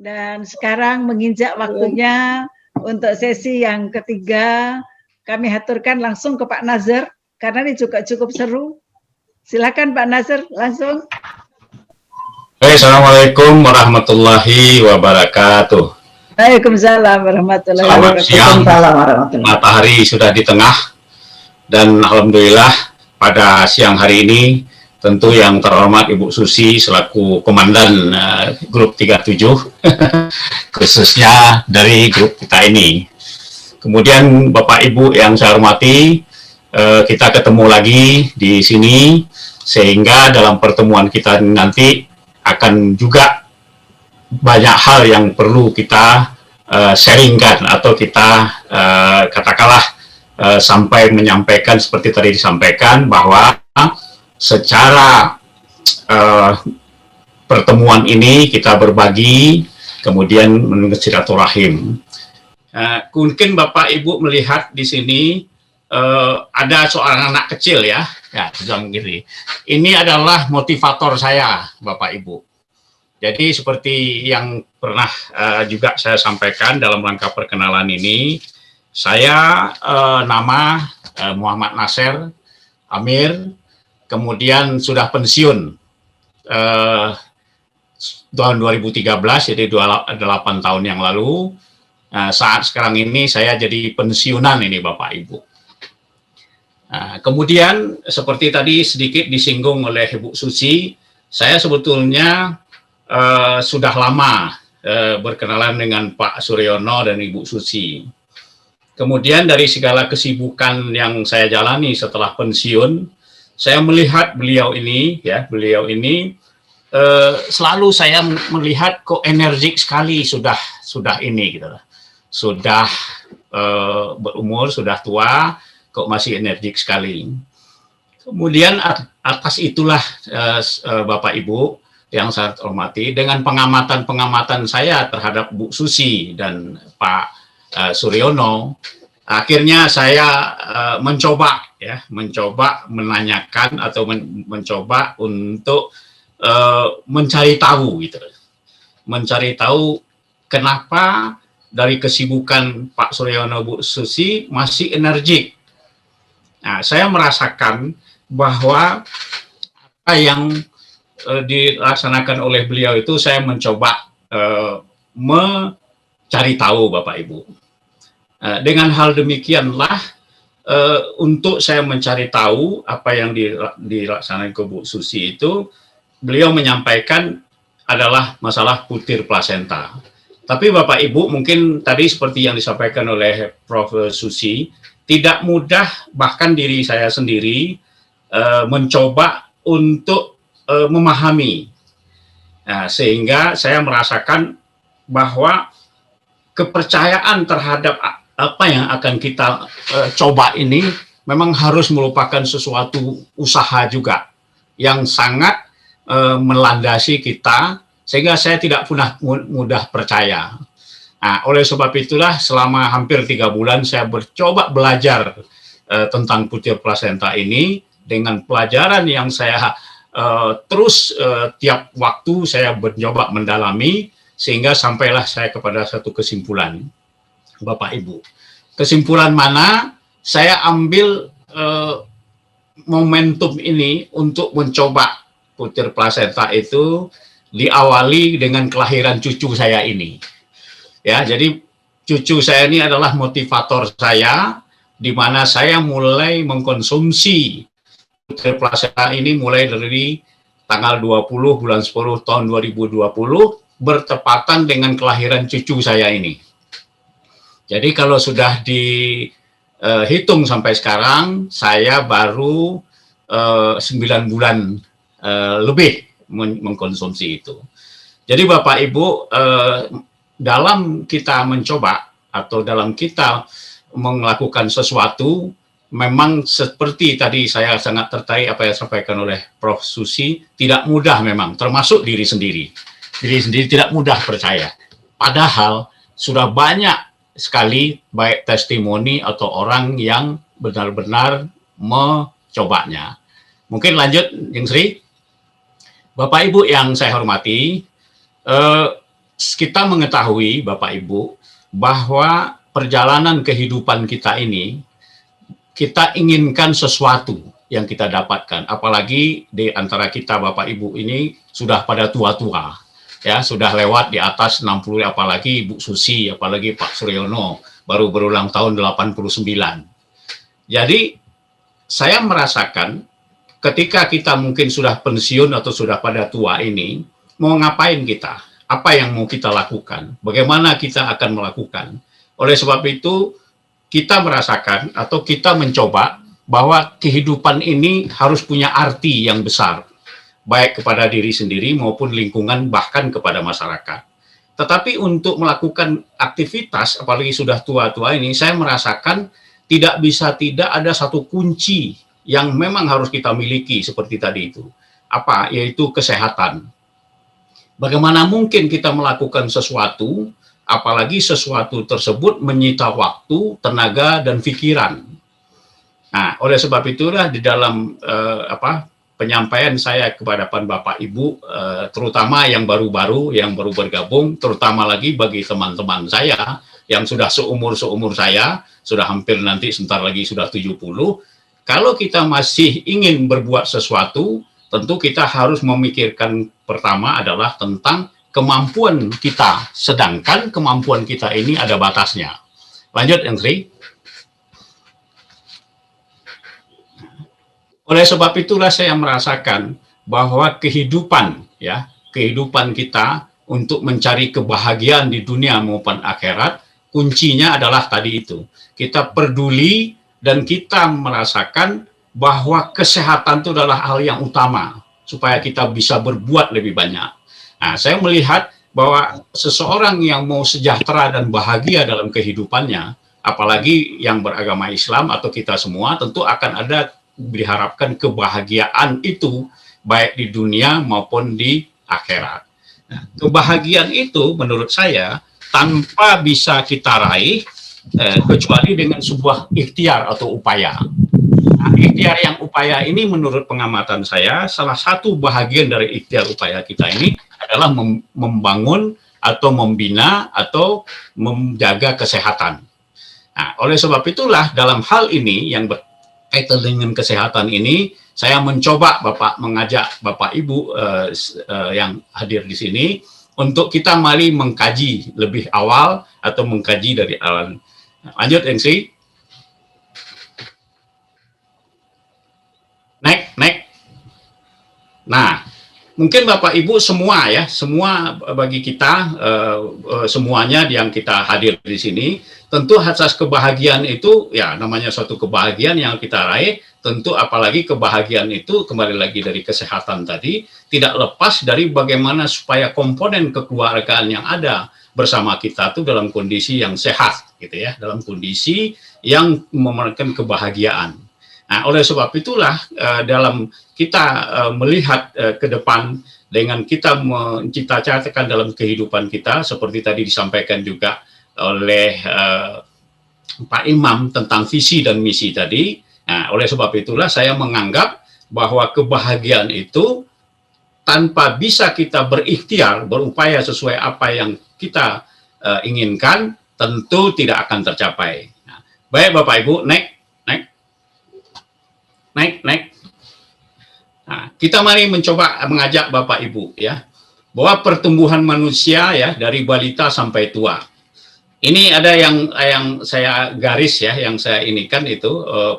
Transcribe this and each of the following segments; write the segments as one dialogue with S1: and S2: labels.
S1: Dan sekarang menginjak waktunya untuk sesi yang ketiga, kami haturkan langsung ke Pak Nazar, karena ini juga cukup seru. Silakan Pak Nazar, langsung.
S2: Assalamualaikum warahmatullahi wabarakatuh.
S1: Waalaikumsalam warahmatullahi wabarakatuh.
S2: Selamat siang, matahari sudah di tengah, dan alhamdulillah pada siang hari ini tentu yang terhormat Ibu Susi selaku komandan grup 37 khususnya dari grup kita ini. Kemudian Bapak Ibu yang saya hormati, kita ketemu lagi di sini sehingga dalam pertemuan kita nanti akan juga banyak hal yang perlu kita sharingkan atau kita katakanlah sampai menyampaikan seperti tadi disampaikan bahwa secara pertemuan ini kita berbagi, kemudian menunggu silaturahim. Mungkin Bapak Ibu melihat di sini ada seorang anak kecil ya sedang gini. Ini adalah motivator saya, Bapak Ibu. Jadi seperti yang pernah juga saya sampaikan dalam rangka perkenalan ini, saya nama Muhammad Nasir Amir, kemudian sudah pensiun tahun 2013, jadi 8 tahun yang lalu. Saat sekarang ini saya jadi pensiunan ini Bapak Ibu. Kemudian seperti tadi sedikit disinggung oleh Ibu Susi, saya sebetulnya sudah lama berkenalan dengan Pak Suryono dan Ibu Susi. Kemudian dari segala kesibukan yang saya jalani setelah pensiun, saya melihat beliau ini selalu saya melihat kok energik sekali sudah ini gitu. Sudah berumur, sudah tua, kok masih energik sekali. Kemudian atas itulah Bapak Ibu yang saya hormati, dengan pengamatan-pengamatan saya terhadap Bu Susi dan Pak Suryono, akhirnya saya mencoba menanyakan atau mencoba untuk mencari tahu gitu. Mencari tahu kenapa dari kesibukan Pak Suryono, Bu Susi masih energik. Nah, saya merasakan bahwa apa yang dilaksanakan oleh beliau itu saya mencoba mencari tahu Bapak Ibu. Dengan hal demikianlah untuk saya mencari tahu apa yang dilaksanakan ke Bu Susi itu, beliau menyampaikan adalah masalah butir plasenta. Tapi Bapak Ibu mungkin tadi seperti yang disampaikan oleh Prof. Susi, tidak mudah bahkan diri saya sendiri mencoba untuk memahami. Nah, sehingga saya merasakan bahwa kepercayaan terhadap apa yang akan kita coba ini memang harus merupakan sesuatu usaha juga yang sangat melandasi kita, sehingga saya tidak mudah percaya. Nah, oleh sebab itulah selama hampir 3 bulan saya mencoba belajar tentang butir plasenta ini, dengan pelajaran yang saya terus tiap waktu saya mencoba mendalami, sehingga sampailah saya kepada satu kesimpulan, Bapak Ibu. Kesimpulan mana? Saya ambil momentum ini untuk mencoba butir plasenta itu diawali dengan kelahiran cucu saya ini. Ya, jadi cucu saya ini adalah motivator saya, di mana saya mulai mengkonsumsi butir plasenta ini mulai dari tanggal 20 bulan 10 tahun 2020, bertepatan dengan kelahiran cucu saya ini. Jadi kalau sudah dihitung sampai sekarang, saya baru 9 bulan lebih mengkonsumsi itu. Jadi Bapak Ibu, dalam kita mencoba atau dalam kita melakukan sesuatu, memang seperti tadi saya sangat tertarik apa yang disampaikan oleh Prof. Susi, tidak mudah memang, termasuk diri sendiri. Diri sendiri tidak mudah percaya. Padahal sudah banyak sekali baik testimoni atau orang yang benar-benar mencobanya. Mungkin lanjut, Yang Sri. Bapak Ibu yang saya hormati, kita mengetahui Bapak Ibu bahwa perjalanan kehidupan kita ini, kita inginkan sesuatu yang kita dapatkan, apalagi di antara kita Bapak Ibu ini sudah pada tua-tua, ya sudah lewat di atas 60, apalagi Ibu Susi, apalagi Pak Suryono baru berulang tahun 89. Jadi saya merasakan ketika kita mungkin sudah pensiun atau sudah pada tua ini, mau ngapain kita? Apa yang mau kita lakukan? Bagaimana kita akan melakukan? Oleh sebab itu, kita merasakan atau kita mencoba bahwa kehidupan ini harus punya arti yang besar, baik kepada diri sendiri maupun lingkungan, bahkan kepada masyarakat. Tetapi untuk melakukan aktivitas, apalagi sudah tua-tua ini, saya merasakan tidak bisa tidak ada satu kunci yang memang harus kita miliki seperti tadi itu. Apa? Yaitu kesehatan. Bagaimana mungkin kita melakukan sesuatu, apalagi sesuatu tersebut menyita waktu, tenaga, dan pikiran. Nah, oleh sebab itulah di dalam penyampaian saya kepada Bapak Ibu, terutama yang baru-baru, yang baru bergabung, terutama lagi bagi teman-teman saya yang sudah seumur saya, sudah hampir nanti sebentar lagi sudah 70, kalau kita masih ingin berbuat sesuatu, tentu kita harus memikirkan pertama adalah tentang kemampuan kita, sedangkan kemampuan kita ini ada batasnya. Lanjut, yang Sri. Oleh sebab itulah saya merasakan bahwa kehidupan kita untuk mencari kebahagiaan di dunia maupun akhirat, kuncinya adalah tadi itu. Kita peduli dan kita merasakan bahwa kesehatan itu adalah hal yang utama supaya kita bisa berbuat lebih banyak. Nah, saya melihat bahwa seseorang yang mau sejahtera dan bahagia dalam kehidupannya, apalagi yang beragama Islam atau kita semua, tentu akan ada diharapkan kebahagiaan itu baik di dunia maupun di akhirat. Nah, kebahagiaan itu menurut saya tanpa bisa kita raih kecuali dengan sebuah ikhtiar atau upaya. Nah, ikhtiar yang upaya ini menurut pengamatan saya, salah satu bahagian dari ikhtiar upaya kita ini adalah membangun atau membina atau menjaga kesehatan. Nah, oleh sebab itulah dalam hal ini yang berkaitan dengan kesehatan ini, saya mencoba mengajak Bapak Ibu yang hadir di sini untuk kita mari mengkaji lebih awal atau mengkaji dari awal. Lanjut, MC. Next. Nah, mungkin Bapak Ibu semua bagi kita semuanya yang kita hadir di sini, tentu asas kebahagiaan itu ya namanya suatu kebahagiaan yang kita raih, tentu apalagi kebahagiaan itu kembali lagi dari kesehatan tadi, tidak lepas dari bagaimana supaya komponen kekeluargaan yang ada bersama kita tuh dalam kondisi yang sehat gitu ya, dalam kondisi yang memerlukan kebahagiaan. Nah, oleh sebab itulah dalam kita melihat ke depan dengan kita mencita-citakan dalam kehidupan kita, seperti tadi disampaikan juga oleh Pak Imam tentang visi dan misi tadi. Nah, oleh sebab itulah saya menganggap bahwa kebahagiaan itu tanpa bisa kita berikhtiar, berupaya sesuai apa yang kita inginkan, tentu tidak akan tercapai. Nah, baik Bapak Ibu, next. Nah, kita mari mencoba mengajak Bapak Ibu ya, bahwa pertumbuhan manusia ya dari balita sampai tua. Ini ada yang saya garis ya, yang saya inikan itu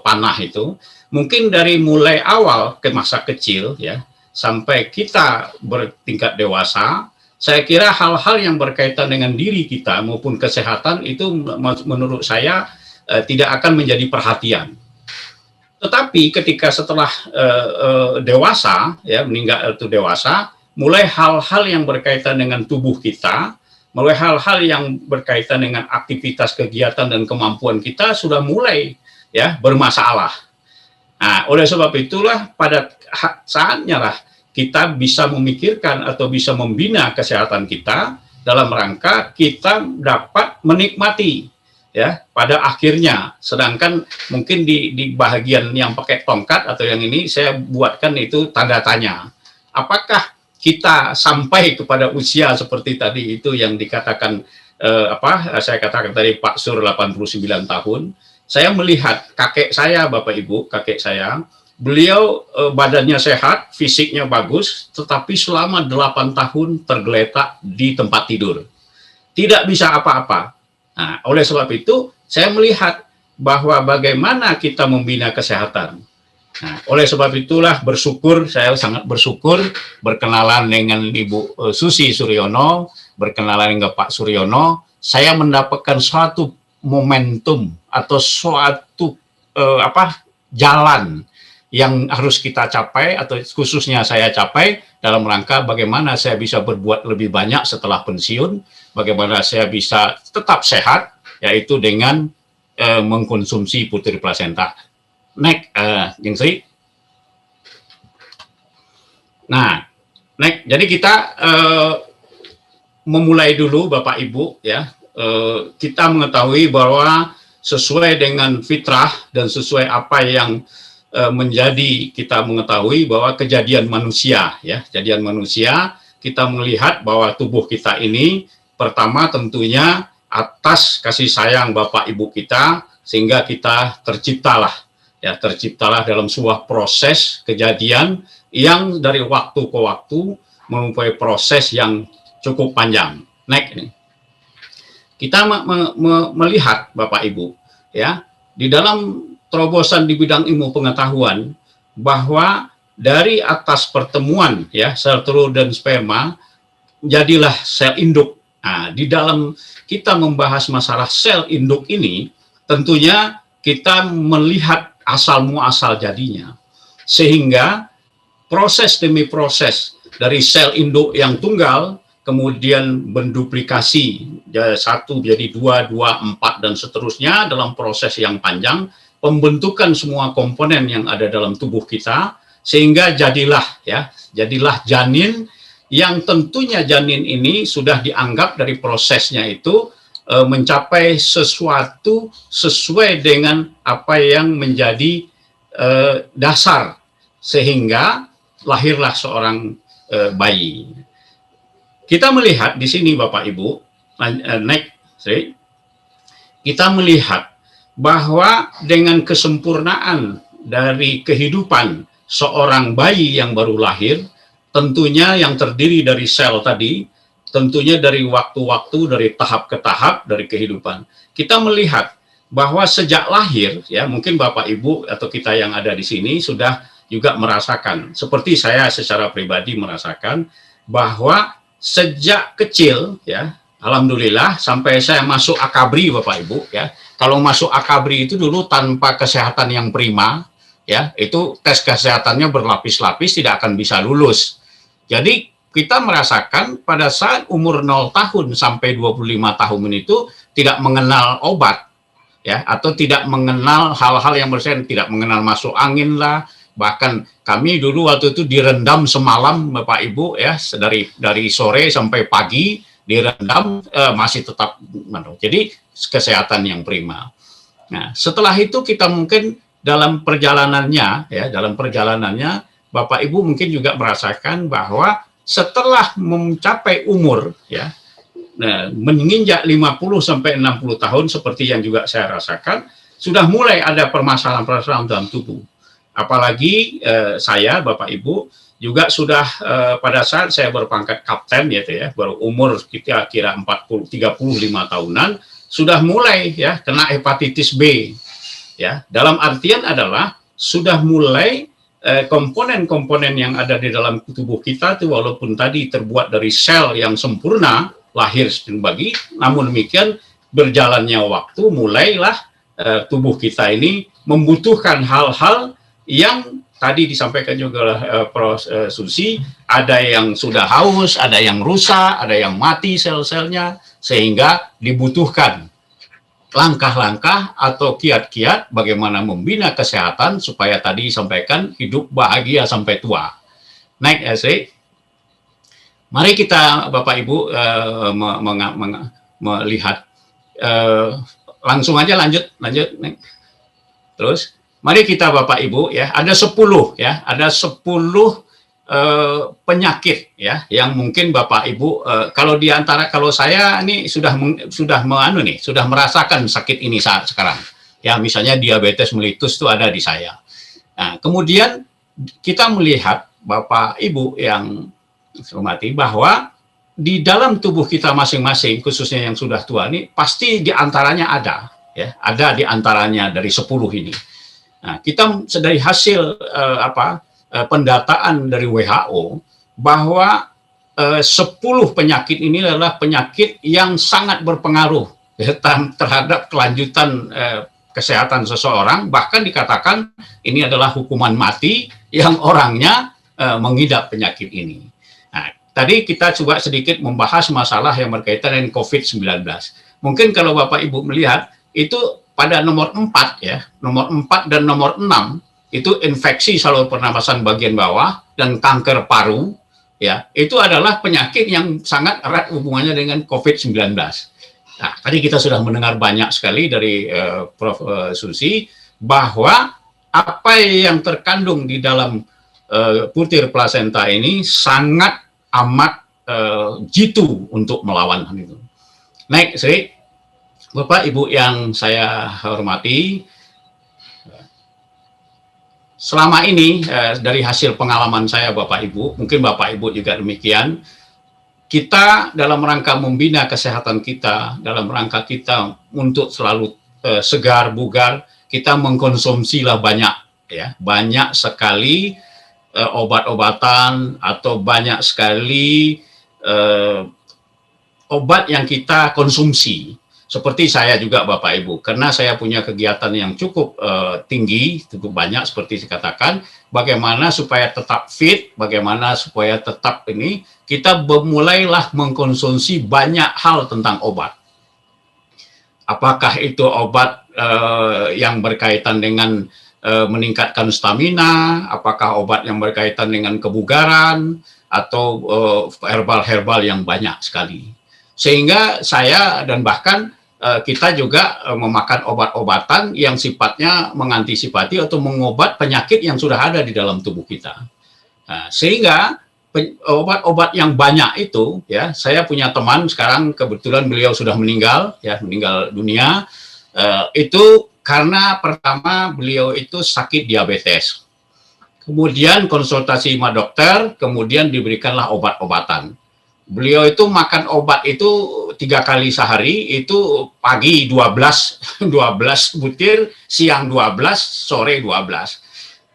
S2: panah itu. Mungkin dari mulai awal ke masa kecil ya, sampai kita bertingkat dewasa, saya kira hal-hal yang berkaitan dengan diri kita maupun kesehatan itu menurut saya tidak akan menjadi perhatian. Tetapi ketika setelah dewasa, ya meninggal itu dewasa, mulai hal-hal yang berkaitan dengan tubuh kita, mulai hal-hal yang berkaitan dengan aktivitas kegiatan dan kemampuan kita sudah mulai ya bermasalah. Nah, oleh sebab itulah pada saatnya lah kita bisa memikirkan atau bisa membina kesehatan kita dalam rangka kita dapat menikmati ya pada akhirnya. Sedangkan mungkin di bagian yang pakai tongkat atau yang ini saya buatkan itu tanda tanya. Apakah kita sampai kepada usia seperti tadi itu yang dikatakan saya katakan tadi Pak Sur 89 tahun, saya melihat kakek saya, Bapak Ibu, kakek saya, beliau badannya sehat, fisiknya bagus, tetapi selama 8 tahun tergeletak di tempat tidur. Tidak bisa apa-apa. Nah, oleh sebab itu, saya melihat bahwa bagaimana kita membina kesehatan. Nah, oleh sebab itulah saya sangat bersyukur berkenalan dengan Ibu Susi Suryono, berkenalan dengan Pak Suryono, saya mendapatkan suatu momentum atau suatu jalan yang harus kita capai atau khususnya saya capai dalam rangka bagaimana saya bisa berbuat lebih banyak setelah pensiun, bagaimana saya bisa tetap sehat, yaitu dengan mengkonsumsi putri plasenta. Next, Jeng Sri. Nah, next, jadi kita memulai dulu Bapak Ibu ya. Kita mengetahui bahwa sesuai dengan fitrah dan sesuai apa yang menjadi kita mengetahui bahwa kejadian manusia ya, kejadian manusia kita melihat bahwa tubuh kita ini pertama tentunya atas kasih sayang Bapak Ibu kita sehingga kita terciptalah dalam sebuah proses kejadian yang dari waktu ke waktu mempunyai proses yang cukup panjang. Next ini. Kita melihat Bapak Ibu ya, di dalam terobosan di bidang ilmu pengetahuan bahwa dari atas pertemuan ya sel telur dan sperma jadilah sel induk. Nah, di dalam kita membahas masalah sel induk ini tentunya kita melihat asal muasal jadinya, sehingga proses demi proses dari sel induk yang tunggal kemudian menduplikasi 1 jadi 2, 4 dan seterusnya dalam proses yang panjang pembentukan semua komponen yang ada dalam tubuh kita sehingga jadilah janin yang tentunya janin ini sudah dianggap dari prosesnya itu mencapai sesuatu sesuai dengan apa yang menjadi dasar sehingga lahirlah seorang bayi. Kita melihat di sini Bapak Ibu, kita melihat bahwa dengan kesempurnaan dari kehidupan seorang bayi yang baru lahir, tentunya yang terdiri dari sel tadi, tentunya dari waktu-waktu, dari tahap ke tahap, dari kehidupan. Kita melihat bahwa sejak lahir, ya mungkin Bapak Ibu atau kita yang ada di sini sudah juga merasakan, seperti saya secara pribadi merasakan, bahwa sejak kecil, ya, alhamdulillah sampai saya masuk akabri Bapak Ibu, ya. Kalau masuk akabri itu dulu tanpa kesehatan yang prima, ya, itu tes kesehatannya berlapis-lapis tidak akan bisa lulus. Jadi kita merasakan pada saat umur 0 tahun sampai 25 tahun itu tidak mengenal obat, ya, atau tidak mengenal hal-hal yang bersifat, tidak mengenal masuk angin lah. Bahkan kami dulu waktu itu direndam semalam Bapak Ibu, ya, dari sore sampai pagi direndam, masih tetap jadi kesehatan yang prima. Nah, setelah itu kita mungkin dalam perjalanannya, ya, Bapak Ibu mungkin juga merasakan bahwa setelah mencapai umur, ya, menginjak 50 sampai 60 tahun seperti yang juga saya rasakan, sudah mulai ada permasalahan-permasalahan dalam tubuh. Apalagi saya Bapak Ibu juga sudah pada saat saya berpangkat kapten gitu ya, baru umur kira-kira 35 tahunan sudah mulai ya kena hepatitis B. Ya, dalam artian adalah sudah mulai komponen-komponen yang ada di dalam tubuh kita itu walaupun tadi terbuat dari sel yang sempurna, lahir bagi, namun demikian berjalannya waktu mulailah tubuh kita ini membutuhkan hal-hal yang tadi disampaikan juga oleh Prof. Susi, ada yang sudah haus, ada yang rusak, ada yang mati sel-selnya, sehingga dibutuhkan langkah-langkah atau kiat-kiat bagaimana membina kesehatan supaya tadi disampaikan hidup bahagia sampai tua. Naik Sri. Mari kita Bapak Ibu melihat langsung aja lanjut. Terus mari kita Bapak Ibu ya, ada 10 ya, ada 10 penyakit ya yang mungkin Bapak Ibu kalau saya ini sudah merasakan sakit ini saat sekarang ya, misalnya diabetes mellitus itu ada di saya. Nah, kemudian kita melihat Bapak Ibu yang saya hormati bahwa di dalam tubuh kita masing-masing, khususnya yang sudah tua ini, pasti di antaranya ada di antaranya dari 10 ini. Nah, kita dari hasil pendataan dari WHO bahwa 10 penyakit ini adalah penyakit yang sangat berpengaruh terhadap kelanjutan kesehatan seseorang, bahkan dikatakan ini adalah hukuman mati yang orangnya mengidap penyakit ini. Nah, tadi kita coba sedikit membahas masalah yang berkaitan dengan COVID-19. Mungkin kalau Bapak Ibu melihat itu pada nomor 4 ya, nomor 4 dan nomor 6 itu infeksi saluran pernapasan bagian bawah dan kanker paru, ya, itu adalah penyakit yang sangat erat hubungannya dengan COVID-19. Nah, tadi kita sudah mendengar banyak sekali dari Prof. Susi bahwa apa yang terkandung di dalam putir plasenta ini sangat amat jitu untuk melawan hal itu. Naik, Sri, Bapak Ibu yang saya hormati, selama ini dari hasil pengalaman saya Bapak Ibu, mungkin Bapak Ibu juga demikian, kita dalam rangka membina kesehatan kita, dalam rangka kita untuk selalu segar, bugar, kita mengkonsumsilah banyak sekali obat-obatan atau banyak sekali obat yang kita konsumsi. Seperti saya juga Bapak Ibu, karena saya punya kegiatan yang cukup tinggi, cukup banyak seperti dikatakan, bagaimana supaya tetap fit, bagaimana supaya tetap ini, kita mulailah mengkonsumsi banyak hal tentang obat. Apakah itu obat yang berkaitan dengan meningkatkan stamina, apakah obat yang berkaitan dengan kebugaran, atau herbal-herbal yang banyak sekali. Sehingga saya dan bahkan kita juga memakan obat-obatan yang sifatnya mengantisipasi atau mengobat penyakit yang sudah ada di dalam tubuh kita. Nah, sehingga obat-obat yang banyak itu, ya, saya punya teman sekarang kebetulan beliau sudah meninggal dunia, itu karena pertama beliau itu sakit diabetes. Kemudian konsultasi sama dokter, kemudian diberikanlah obat-obatan. Beliau itu makan obat itu 3 kali sehari, itu pagi 12 butir, siang 12, sore 12.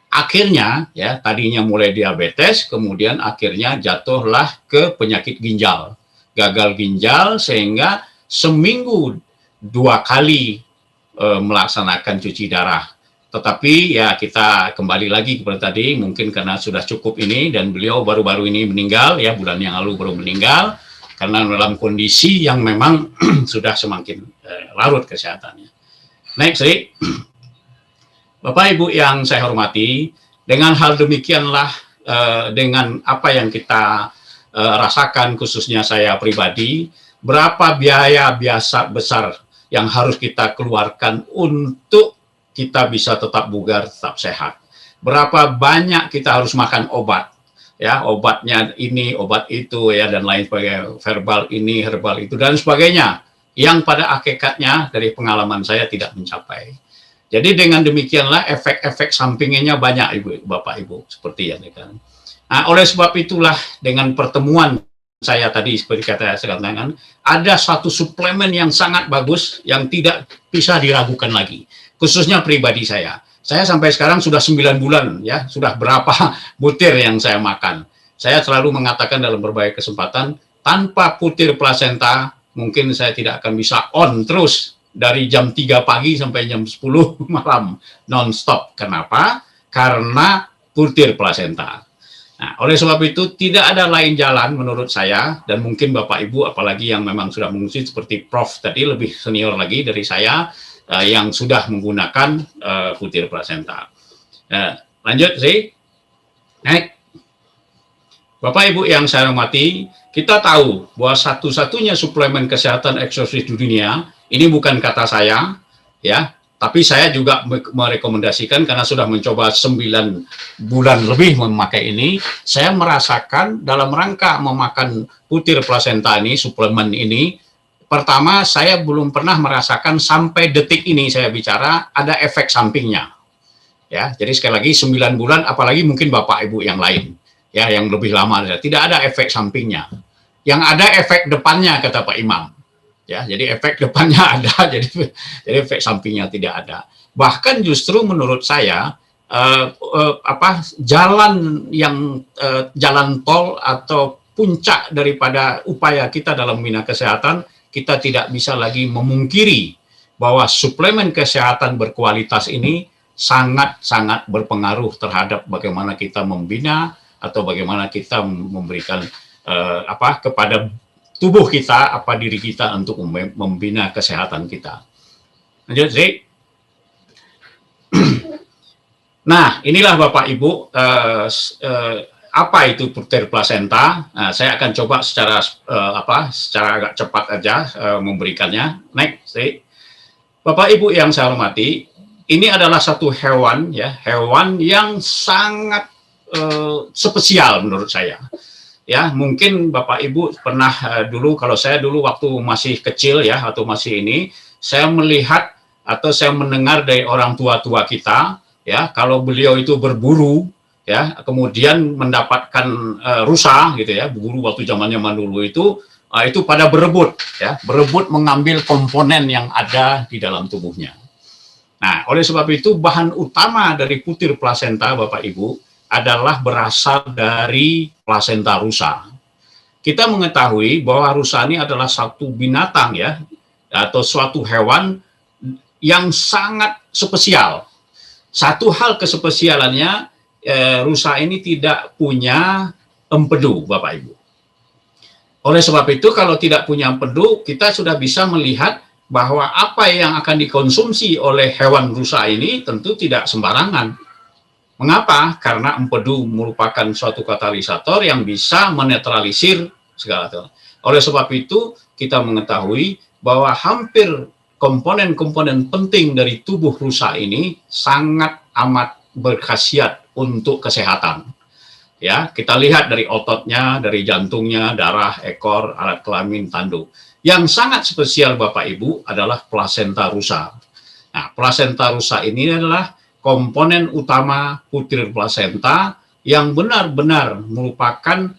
S2: Akhirnya ya, tadinya mulai diabetes, kemudian akhirnya jatuhlah ke penyakit ginjal, gagal ginjal, sehingga seminggu 2 kali melaksanakan cuci darah. Tetapi ya kita kembali lagi kepada tadi, mungkin karena sudah cukup ini, dan beliau baru-baru ini meninggal, ya bulan yang lalu baru meninggal, karena dalam kondisi yang memang sudah semakin larut kesehatannya. Naik, Sri. Bapak Ibu yang saya hormati, dengan hal demikianlah, dengan apa yang kita rasakan, khususnya saya pribadi, berapa biaya besar yang harus kita keluarkan untuk kita bisa tetap bugar, tetap sehat. Berapa banyak kita harus makan obat, ya, obatnya ini, obat itu, ya, dan lain sebagainya, herbal ini, herbal itu, dan sebagainya, yang pada hakikatnya dari pengalaman saya tidak mencapai. Jadi dengan demikianlah efek-efek sampingnya banyak, Bapak Ibu, seperti yang dikatakan. Nah, oleh sebab itulah dengan pertemuan saya tadi seperti kata saya katakan, ada satu suplemen yang sangat bagus yang tidak bisa diragukan lagi. Khususnya pribadi saya sampai sekarang sudah 9 bulan, ya, sudah berapa butir yang saya makan. Saya selalu mengatakan dalam berbagai kesempatan, tanpa putir plasenta, mungkin saya tidak akan bisa on terus dari jam 3 pagi sampai jam 10 malam, non-stop. Kenapa? Karena putir plasenta. Nah, oleh sebab itu, tidak ada lain jalan menurut saya, dan mungkin Bapak Ibu, apalagi yang memang sudah mengungsi seperti Prof tadi, lebih senior lagi dari saya, yang sudah menggunakan putir plasenta. Lanjut, sih. Naik. Bapak Ibu yang saya hormati, kita tahu bahwa satu-satunya suplemen kesehatan eksosis di dunia, ini bukan kata saya, ya, Tapi saya juga merekomendasikan karena sudah mencoba 9 bulan lebih memakai ini, saya merasakan dalam rangka memakan putir plasenta ini, suplemen ini, pertama saya belum pernah merasakan sampai detik ini saya bicara ada efek sampingnya. Ya, jadi sekali lagi 9 bulan, apalagi mungkin Bapak Ibu yang lain, ya yang lebih lama, tidak ada efek sampingnya. Yang ada efek depannya kata Pak Imam. Ya, jadi efek depannya ada, jadi efek sampingnya tidak ada. Bahkan justru menurut saya jalan tol atau puncak daripada upaya kita dalam membina kesehatan, kita tidak bisa lagi memungkiri bahwa suplemen kesehatan berkualitas ini sangat-sangat berpengaruh terhadap bagaimana kita membina atau bagaimana kita memberikan kepada tubuh kita, diri kita untuk membina kesehatan kita. Lanjut, Zik. Nah, inilah Bapak Ibu, apa itu putir plasenta. Nah, saya akan coba secara agak cepat aja memberikannya. Next, Zik. Bapak Ibu yang saya hormati, ini adalah satu hewan yang sangat spesial menurut saya. Ya, mungkin Bapak Ibu pernah dulu, kalau saya dulu waktu masih kecil ya, atau masih ini, saya melihat atau saya mendengar dari orang tua-tua kita, ya, kalau beliau itu berburu, ya, kemudian mendapatkan rusa, gitu ya, berburu waktu zaman-zaman dulu itu pada berebut, ya, berebut mengambil komponen yang ada di dalam tubuhnya. Nah, oleh sebab itu bahan utama dari putir plasenta, Bapak Ibu, adalah berasal dari plasenta rusa. Kita mengetahui bahwa rusa ini adalah satu binatang ya, atau suatu hewan yang sangat spesial. Satu hal kespesialannya, rusa ini tidak punya empedu, Bapak Ibu. Oleh sebab itu, kalau tidak punya empedu, kita sudah bisa melihat bahwa apa yang akan dikonsumsi oleh hewan rusa ini tentu tidak sembarangan. Mengapa? Karena empedu merupakan suatu katalisator yang bisa menetralisir segala hal. Oleh sebab itu, kita mengetahui bahwa hampir komponen-komponen penting dari tubuh rusa ini sangat amat berkhasiat untuk kesehatan. Ya, kita lihat dari ototnya, dari jantungnya, darah, ekor, alat kelamin, tanduk. Yang sangat spesial Bapak Ibu adalah plasenta rusa. Nah, plasenta rusa ini adalah komponen utama putir plasenta yang benar-benar merupakan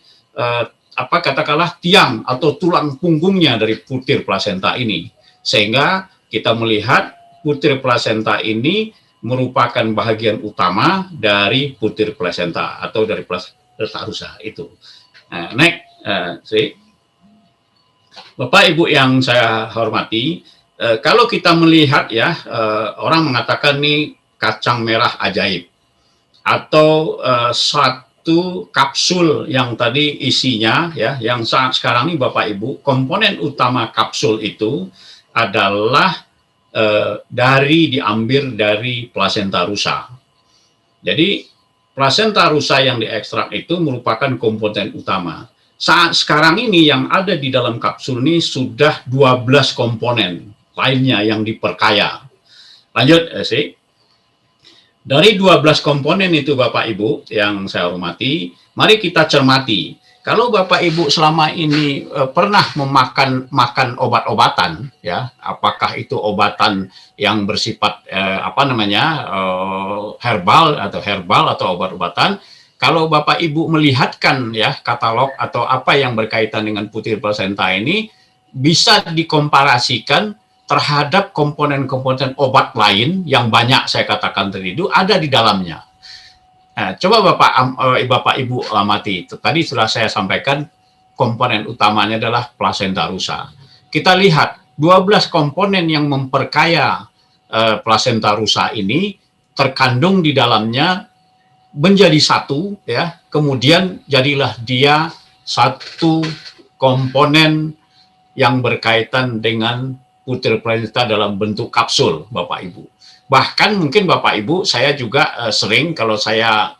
S2: katakanlah tiang atau tulang punggungnya dari putir plasenta ini, sehingga kita melihat putir plasenta ini merupakan bagian utama dari putir plasenta atau dari plasenta rusa itu. Next, Bapak Ibu yang saya hormati, kalau kita melihat ya, orang mengatakan nih kacang merah ajaib, atau satu kapsul yang tadi isinya ya, yang sekarang ini Bapak Ibu, komponen utama kapsul itu adalah diambil dari plasenta rusa. Jadi plasenta rusa yang diekstrak itu merupakan komponen utama. Saat sekarang ini yang ada di dalam kapsul ini sudah 12 komponen lainnya yang diperkaya. Lanjut, sih. Dari 12 komponen itu Bapak Ibu yang saya hormati, mari kita cermati. Kalau Bapak Ibu selama ini pernah makan obat-obatan, ya, apakah itu obatan yang bersifat herbal atau obat-obatan, kalau Bapak Ibu melihatkan ya katalog atau apa yang berkaitan dengan putir plasenta ini, bisa dikomparasikan terhadap komponen-komponen obat lain yang banyak saya katakan tadi itu ada di dalamnya. Nah, coba Bapak Ibu amati. Tadi sudah saya sampaikan komponen utamanya adalah plasenta rusa. Kita lihat 12 komponen yang memperkaya plasenta rusa ini terkandung di dalamnya menjadi satu ya. Kemudian jadilah dia satu komponen yang berkaitan dengan putir plasenta dalam bentuk kapsul, Bapak Ibu. Bahkan mungkin Bapak Ibu, saya juga sering kalau saya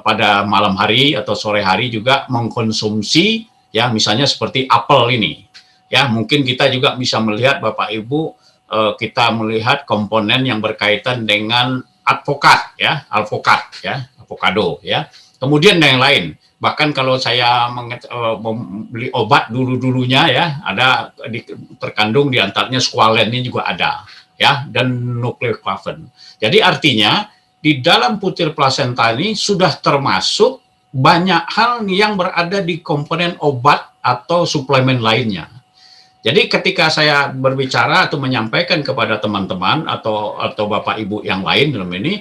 S2: pada malam hari atau sore hari juga mengkonsumsi ya misalnya seperti apel ini. Ya, mungkin kita juga bisa melihat Bapak Ibu kita melihat komponen yang berkaitan dengan alpukat ya, avokado ya. Kemudian yang lain, bahkan kalau saya membeli obat dulu-dulunya ya, ada terkandung di antaranya squalene ini juga ada ya, dan nucleoclavan. Jadi artinya di dalam butir plasenta ini sudah termasuk banyak hal yang berada di komponen obat atau suplemen lainnya. Jadi ketika saya berbicara atau menyampaikan kepada teman-teman atau Bapak Ibu yang lain dalam ini,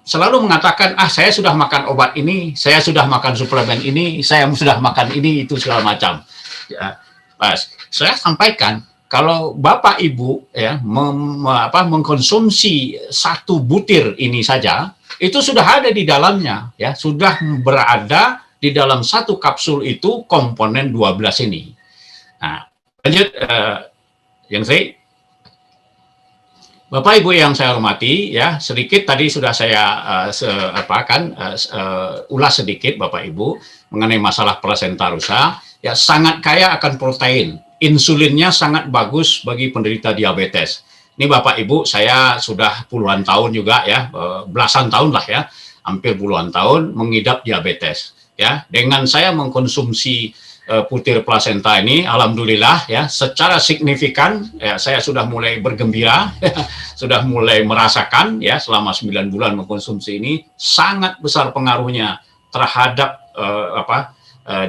S2: selalu mengatakan, saya sudah makan obat ini, saya sudah makan suplemen ini, saya sudah makan ini, itu segala macam. Ya, saya sampaikan, kalau Bapak Ibu ya mengkonsumsi satu butir ini saja, itu sudah ada di dalamnya, ya sudah berada di dalam satu kapsul itu komponen 12 ini. Nah, lanjut, yang saya, Bapak Ibu yang saya hormati, ya sedikit tadi sudah saya ulas sedikit Bapak Ibu mengenai masalah plasenta rusa, ya sangat kaya akan protein, insulinnya sangat bagus bagi penderita diabetes. Ini Bapak Ibu, saya sudah puluhan tahun juga ya, belasan tahun lah ya, hampir puluhan tahun mengidap diabetes. Ya, dengan saya mengkonsumsi butir plasenta ini, alhamdulillah ya, secara signifikan ya, saya sudah mulai bergembira, sudah mulai merasakan ya selama 9 bulan mengkonsumsi ini sangat besar pengaruhnya terhadap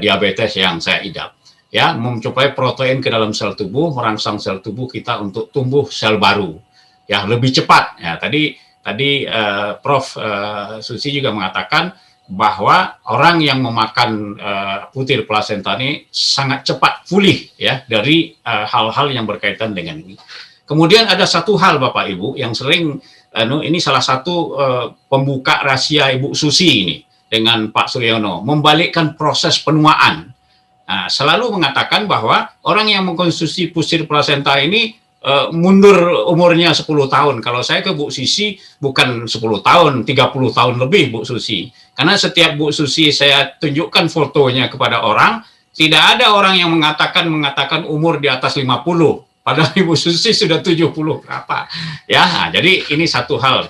S2: diabetes yang saya idap. Ya, mencapai protein ke dalam sel tubuh, merangsang sel tubuh kita untuk tumbuh sel baru, ya lebih cepat. Ya, tadi Prof. Susi juga mengatakan bahwa orang yang memakan butir plasenta ini sangat cepat pulih ya dari hal-hal yang berkaitan dengan ini. Kemudian ada satu hal Bapak Ibu yang sering ini salah satu pembuka rahasia Ibu Susi ini dengan Pak Suryono, membalikkan proses penuaan. Nah, selalu mengatakan bahwa orang yang mengkonsumsi butir plasenta ini mundur umurnya 10 tahun. Kalau saya ke Bu Susi bukan 10 tahun, 30 tahun lebih Bu Susi. Karena setiap Bu Susi saya tunjukkan fotonya kepada orang, tidak ada orang yang mengatakan umur di atas 50. Padahal Ibu Susi sudah 70 berapa. Ya, nah, jadi ini satu hal.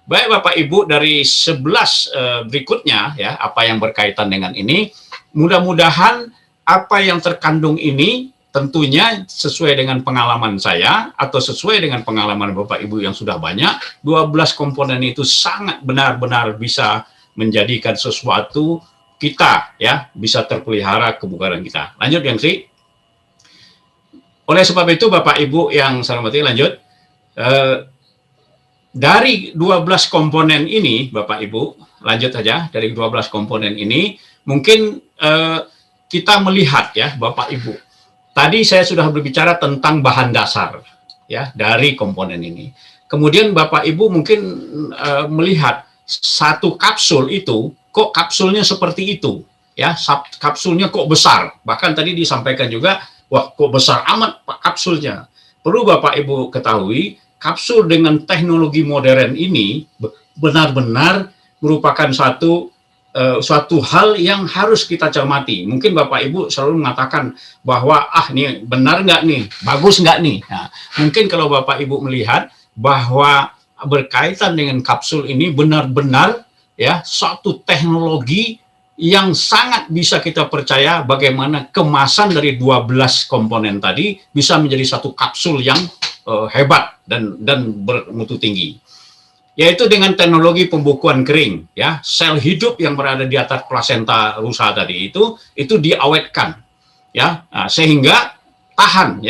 S2: Baik Bapak Ibu, dari 11 berikutnya ya, apa yang berkaitan dengan ini, mudah-mudahan apa yang terkandung ini tentunya sesuai dengan pengalaman saya atau sesuai dengan pengalaman Bapak Ibu yang sudah banyak, 12 komponen itu sangat benar-benar bisa menjadikan sesuatu kita ya bisa terpelihara kebugaran kita. Lanjut yang sih. Oleh sebab itu Bapak Ibu yang saya hormati, lanjut. Dari 12 komponen ini Bapak Ibu, lanjut saja, dari 12 komponen ini mungkin kita melihat ya Bapak Ibu. Tadi saya sudah berbicara tentang bahan dasar ya dari komponen ini. Kemudian Bapak Ibu mungkin melihat satu kapsul itu kok kapsulnya seperti itu ya, kapsulnya kok besar. Bahkan tadi disampaikan juga, wah kok besar amat Pak kapsulnya. Perlu Bapak Ibu ketahui, kapsul dengan teknologi modern ini benar-benar merupakan suatu hal yang harus kita cermati. Mungkin Bapak Ibu selalu mengatakan bahwa nih benar nggak nih, bagus nggak nih. Nah, mungkin kalau Bapak Ibu melihat bahwa berkaitan dengan kapsul ini benar-benar ya suatu teknologi yang sangat bisa kita percaya bagaimana kemasan dari 12 komponen tadi bisa menjadi satu kapsul yang hebat dan bermutu tinggi. Yaitu dengan teknologi pembukuan kering ya, sel hidup yang berada di atas plasenta rusa tadi itu diawetkan ya, sehingga tahan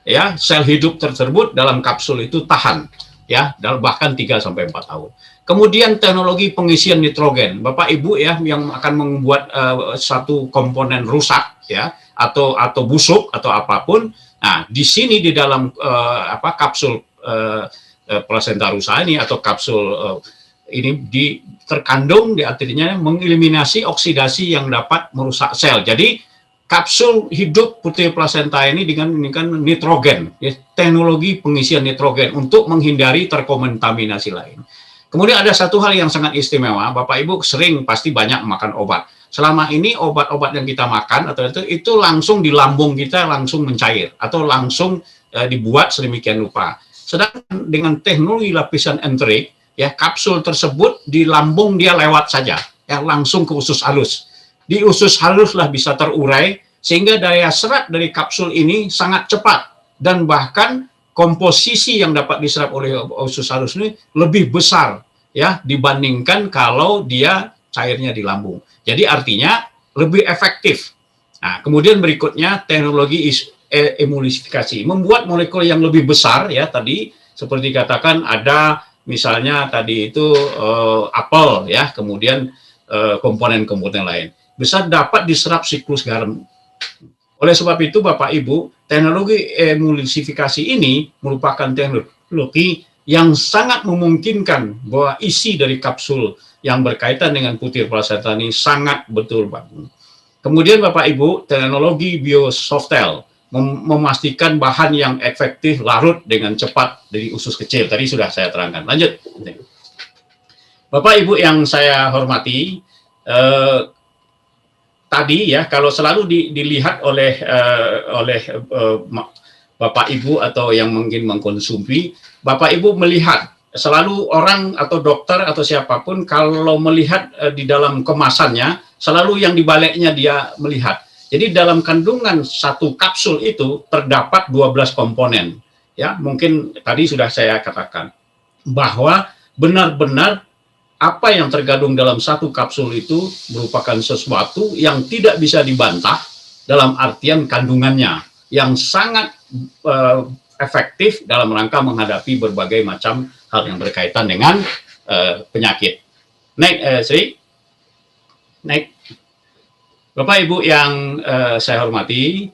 S2: ya sel hidup tersebut dalam kapsul itu tahan ya bahkan 3 sampai 4 tahun. Kemudian teknologi pengisian nitrogen, Bapak Ibu ya yang akan membuat satu komponen rusak ya atau busuk atau apapun. Nah, di sini di dalam kapsul plasenta rusa ini atau kapsul ini terkandung di artinya mengeliminasi oksidasi yang dapat merusak sel. Jadi kapsul hidup butir plasenta ini dengan nitrogen, ya, teknologi pengisian nitrogen untuk menghindari terkontaminasi lain. Kemudian ada satu hal yang sangat istimewa, Bapak Ibu sering pasti banyak makan obat. selama ini obat-obat yang kita makan atau itu langsung di lambung kita langsung mencair atau langsung dibuat sedemikian rupa. Sedangkan dengan teknologi lapisan enterik, ya kapsul tersebut di lambung dia lewat saja, ya langsung ke usus halus. Di usus halus lah bisa terurai sehingga daya serap dari kapsul ini sangat cepat dan bahkan komposisi yang dapat diserap oleh usus halus ini lebih besar ya dibandingkan kalau dia cairnya di lambung. Jadi artinya lebih efektif. Nah, kemudian berikutnya teknologi emulsifikasi, membuat molekul yang lebih besar ya tadi seperti katakan ada misalnya tadi itu apel ya, kemudian komponen-komponen lain bisa dapat diserap siklus garam. Oleh sebab itu Bapak Ibu, teknologi emulsifikasi ini merupakan teknologi yang sangat memungkinkan bahwa isi dari kapsul yang berkaitan dengan putir plasenta ini sangat betul bagus. Kemudian Bapak Ibu, teknologi biosoftel memastikan bahan yang efektif larut dengan cepat dari usus kecil. Tadi sudah saya terangkan. Lanjut. Bapak Ibu yang saya hormati, tadi ya kalau selalu dilihat oleh Bapak Ibu atau yang mungkin mengkonsumsi, Bapak Ibu melihat selalu orang atau dokter atau siapapun kalau melihat di dalam kemasannya selalu yang dibaliknya dia melihat. Jadi dalam kandungan satu kapsul itu terdapat 12 komponen. Ya, mungkin tadi sudah saya katakan bahwa benar-benar apa yang tergandung dalam satu kapsul itu merupakan sesuatu yang tidak bisa dibantah dalam artian kandungannya yang sangat efektif dalam rangka menghadapi berbagai macam hal yang berkaitan dengan penyakit. Naik, Sri. Naik. Bapak Ibu yang saya hormati,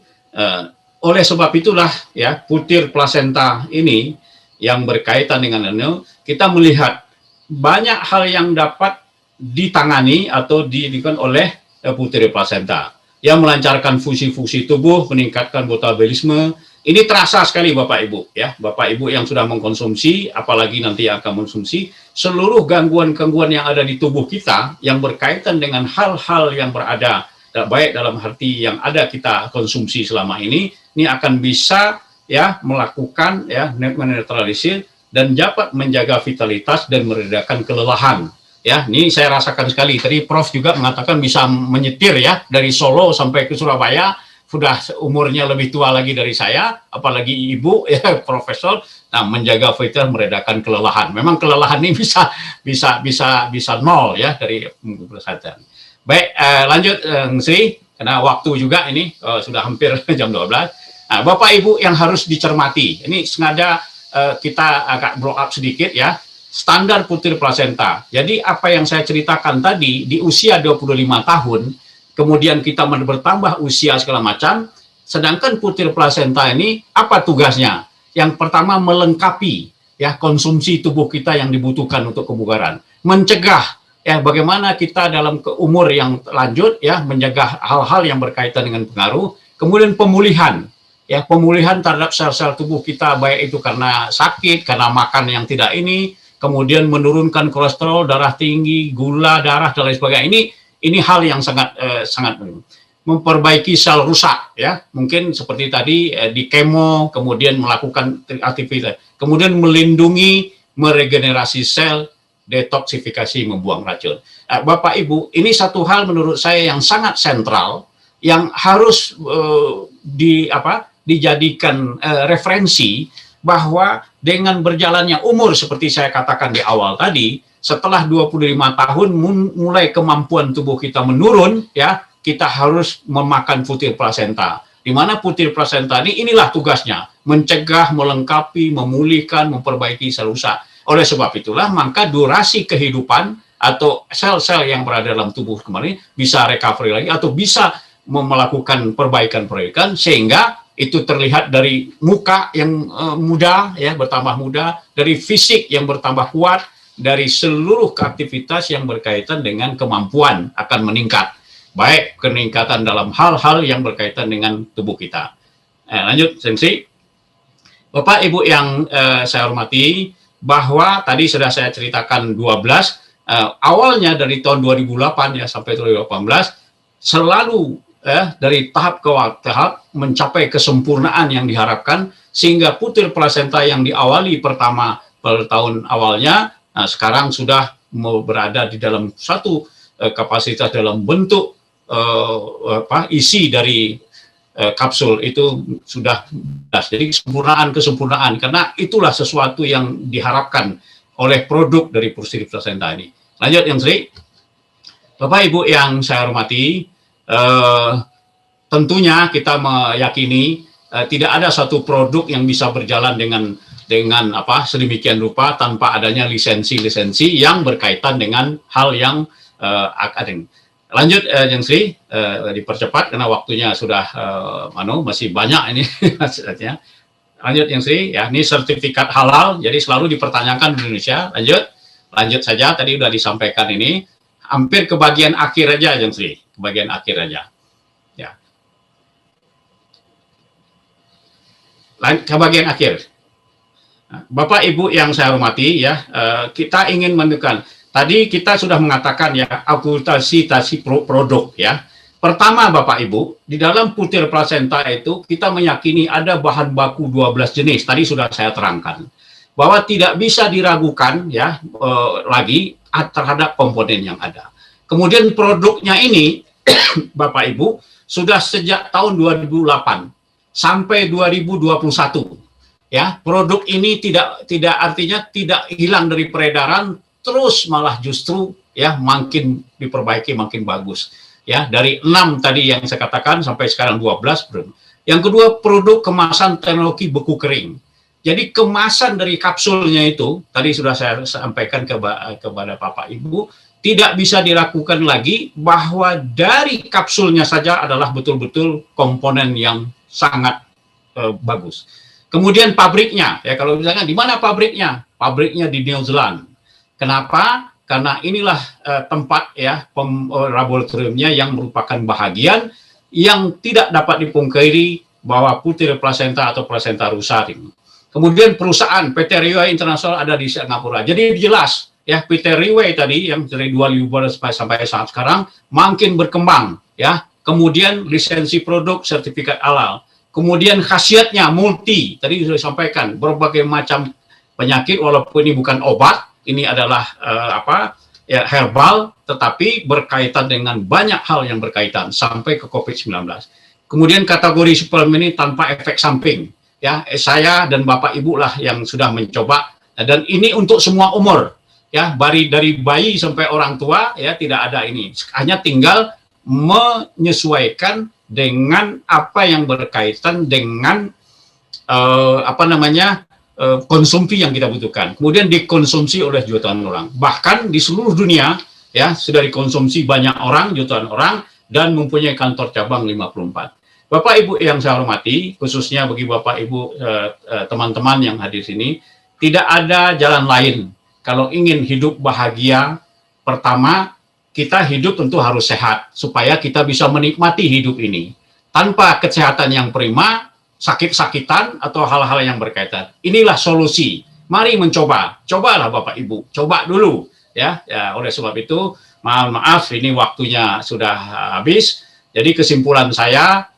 S2: oleh sebab itulah ya putir plasenta ini yang berkaitan dengan ini, kita melihat banyak hal yang dapat ditangani atau dilakukan oleh putir plasenta yang melancarkan fungsi-fungsi tubuh, meningkatkan metabolisme. Ini terasa sekali Bapak Ibu ya, Bapak Ibu yang sudah mengkonsumsi, apalagi nanti yang akan mengkonsumsi, seluruh gangguan-gangguan yang ada di tubuh kita yang berkaitan dengan hal-hal yang berada baik dalam arti yang ada kita konsumsi selama ini akan bisa ya melakukan ya menetralisir dan dapat menjaga vitalitas dan meredakan kelelahan. Ya, ini saya rasakan sekali. Tadi Prof juga mengatakan bisa menyetir ya dari Solo sampai ke Surabaya. Sudah umurnya lebih tua lagi dari saya, apalagi ibu ya profesor. Nah, menjaga vitalitas, meredakan kelelahan. Memang kelelahan ini bisa nol ya dari kesehatan. Baik, lanjut Sri, karena waktu juga ini sudah hampir jam 12. Nah, Bapak Ibu yang harus dicermati, ini sengaja kita agak blow up sedikit ya, standar putir plasenta. Jadi apa yang saya ceritakan tadi, di usia 25 tahun, kemudian kita bertambah usia segala macam, sedangkan putir plasenta ini apa tugasnya? Yang pertama melengkapi ya konsumsi tubuh kita yang dibutuhkan untuk kebugaran, mencegah ya bagaimana kita dalam umur yang lanjut ya menjaga hal-hal yang berkaitan dengan pengaruh, kemudian pemulihan ya pemulihan terhadap sel-sel tubuh kita baik itu karena sakit, karena makan yang tidak ini, kemudian menurunkan kolesterol, darah tinggi, gula darah dan lain sebagainya. Ini hal yang sangat memperbaiki sel rusak ya, mungkin seperti tadi di kemo, kemudian melakukan aktivitas, kemudian melindungi meregenerasi sel, detoksifikasi, membuang racun. Bapak Ibu, ini satu hal menurut saya yang sangat sentral yang harus dijadikan referensi bahwa dengan berjalannya umur seperti saya katakan di awal tadi, setelah 25 tahun mulai kemampuan tubuh kita menurun ya, kita harus memakan putir plasenta. Di mana putir plasenta inilah tugasnya, mencegah, melengkapi, memulihkan, memperbaiki sel rusak. Oleh sebab itulah maka durasi kehidupan atau sel-sel yang berada dalam tubuh kemarin bisa recovery lagi atau bisa melakukan perbaikan-perbaikan sehingga itu terlihat dari muka yang muda ya bertambah muda, dari fisik yang bertambah kuat, dari seluruh aktivitas yang berkaitan dengan kemampuan akan meningkat, baik peningkatan dalam hal-hal yang berkaitan dengan tubuh kita. Lanjut, Sengsi. Bapak Ibu yang saya hormati, bahwa tadi sudah saya ceritakan 12 awalnya dari tahun 2008 ya sampai 2018 selalu dari tahap ke tahap mencapai kesempurnaan yang diharapkan, sehingga putir plasenta yang diawali pertama pada tahun awalnya, sekarang sudah mau berada di dalam satu kapasitas dalam bentuk isi dari kapsul itu sudah jelas. Jadi kesempurnaan, karena itulah sesuatu yang diharapkan oleh produk dari putir plasenta ini. Lanjut yang Sri. Bapak Ibu yang saya hormati, tentunya kita meyakini tidak ada satu produk yang bisa berjalan dengan sedemikian rupa tanpa adanya lisensi-lisensi yang berkaitan dengan hal yang akademik. Lanjut Yang Sri, dipercepat karena waktunya sudah masih banyak ini maksudnya. Lanjut Yang Sri, ya ini sertifikat halal, jadi selalu dipertanyakan di Indonesia. Lanjut saja, tadi sudah disampaikan ini. Hampir ke bagian akhir aja, Yang Sri, ke bagian akhir aja. Ya. Ke bagian akhir. Bapak Ibu yang saya hormati, ya, kita ingin menentukan. Tadi kita sudah mengatakan ya akulturasi produk, ya. Pertama Bapak Ibu, di dalam putir plasenta itu kita meyakini ada bahan baku 12 jenis. Tadi sudah saya terangkan bahwa tidak bisa diragukan ya lagi terhadap komponen yang ada. Kemudian produknya ini Bapak Ibu sudah sejak tahun 2008 sampai 2021 ya, produk ini tidak artinya tidak hilang dari peredaran, terus malah justru ya makin diperbaiki, makin bagus ya, dari 6 tadi yang saya katakan sampai sekarang 12. Yang kedua, produk kemasan teknologi beku kering. Jadi kemasan dari kapsulnya itu, tadi sudah saya sampaikan kepada Bapak Ibu, tidak bisa diragukan lagi bahwa dari kapsulnya saja adalah betul-betul komponen yang sangat bagus. Kemudian pabriknya, ya kalau misalnya di mana pabriknya? Pabriknya di New Zealand. Kenapa? Karena inilah tempat ya laboratoriumnya yang merupakan bahagian yang tidak dapat dipungkiri bahwa putir plasenta atau plasenta rusa ini. Kemudian perusahaan PT Riway Internasional ada di Singapura. Jadi jelas ya, PT Riway tadi yang dari 2000 sampai saat sekarang makin berkembang ya. Kemudian lisensi produk, sertifikat halal. Kemudian khasiatnya multi, tadi sudah disampaikan berbagai macam penyakit, walaupun ini bukan obat, ini adalah herbal, tetapi berkaitan dengan banyak hal yang berkaitan sampai ke COVID-19. Kemudian kategori suplemen ini tanpa efek samping. Ya, saya dan Bapak Ibu lah yang sudah mencoba, dan ini untuk semua umur ya, dari bayi sampai orang tua ya, tidak ada ini, hanya tinggal menyesuaikan dengan apa yang berkaitan dengan konsumsi yang kita butuhkan, kemudian dikonsumsi oleh jutaan orang, bahkan di seluruh dunia ya sudah dikonsumsi banyak orang, jutaan orang, dan mempunyai kantor cabang 54. Bapak Ibu yang saya hormati, khususnya bagi Bapak Ibu teman-teman yang hadir sini, tidak ada jalan lain kalau ingin hidup bahagia. Pertama, kita hidup tentu harus sehat supaya kita bisa menikmati hidup ini. Tanpa kesehatan yang prima, sakit-sakitan atau hal-hal yang berkaitan. Inilah solusi. Mari mencoba. Cobalah Bapak Ibu, coba dulu ya. Oleh sebab itu, maaf ini waktunya sudah habis. Jadi kesimpulan saya,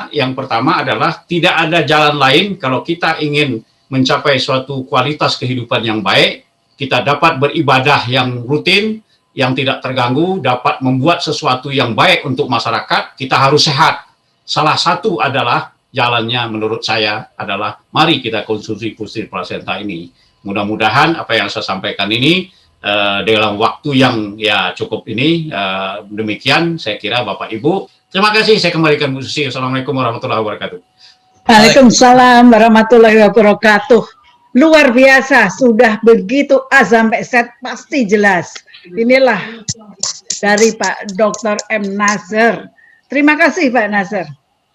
S2: yang pertama adalah tidak ada jalan lain kalau kita ingin mencapai suatu kualitas kehidupan yang baik, kita dapat beribadah yang rutin, yang tidak terganggu, dapat membuat sesuatu yang baik untuk masyarakat, kita harus sehat. Salah satu adalah jalannya menurut saya adalah mari kita konsumsi putir plasenta ini. Mudah-mudahan apa yang saya sampaikan ini dalam waktu yang ya cukup ini, demikian saya kira Bapak Ibu. Terima kasih, saya kembalikan Bu Susi. Assalamualaikum warahmatullahi wabarakatuh.
S1: Waalaikumsalam warahmatullahi wabarakatuh. Luar biasa, sudah begitu A sampai Z pasti jelas. Inilah dari Pak Dr. M. Nasr. Terima kasih Pak Nasr.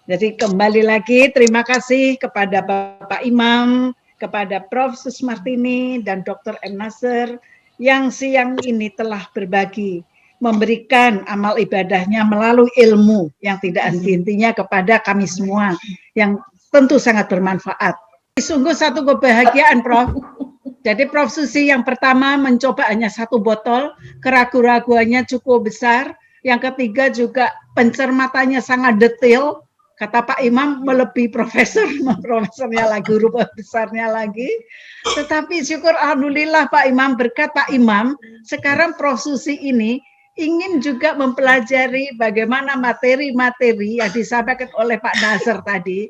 S1: Jadi kembali lagi terima kasih kepada Bapak Imam, kepada Prof. Susmartini dan Dr. M. Nasr yang siang ini telah berbagi, memberikan amal ibadahnya melalui ilmu yang tidak henti-hentinya kepada kami semua, yang tentu sangat bermanfaat. Sungguh satu kebahagiaan, Prof. Jadi Prof. Susi yang pertama mencoba hanya 1 botol, keraguan-raguannya cukup besar. Yang ketiga juga pencermatannya sangat detail. Kata Pak Imam melebihi profesornya lagi, guru besarnya lagi. Tetapi syukur alhamdulillah Pak Imam, berkat Pak Imam, sekarang Prof Susi ini ingin juga mempelajari bagaimana materi-materi yang disampaikan oleh Pak Nazar tadi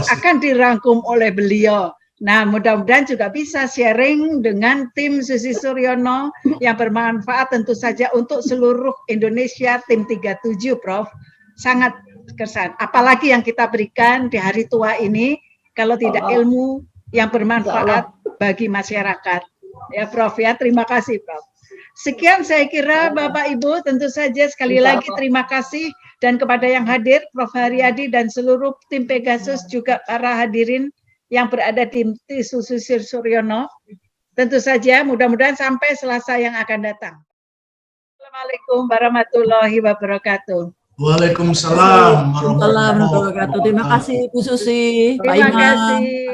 S1: akan dirangkum oleh beliau. Nah, mudah-mudahan juga bisa sharing dengan tim Susi Suryono yang bermanfaat tentu saja untuk seluruh Indonesia, tim 37, Prof. Sangat kesan. Apalagi yang kita berikan di hari tua ini, kalau tidak ilmu yang bermanfaat bagi masyarakat. Ya, Prof. Ya, terima kasih, Prof. Sekian saya kira Bapak Ibu, tentu saja sekali lagi terima kasih, dan kepada yang hadir, Prof. Haryadi dan seluruh tim Pegasus, juga para hadirin yang berada di Susi Suryono. Tentu saja mudah-mudahan sampai Selasa yang akan datang. Assalamualaikum warahmatullahi wabarakatuh.
S3: Waalaikumsalam
S4: warahmatullahi wabarakatuh. Terima kasih Bu Susi, Pak
S1: Terima
S4: Imam.
S1: kasih.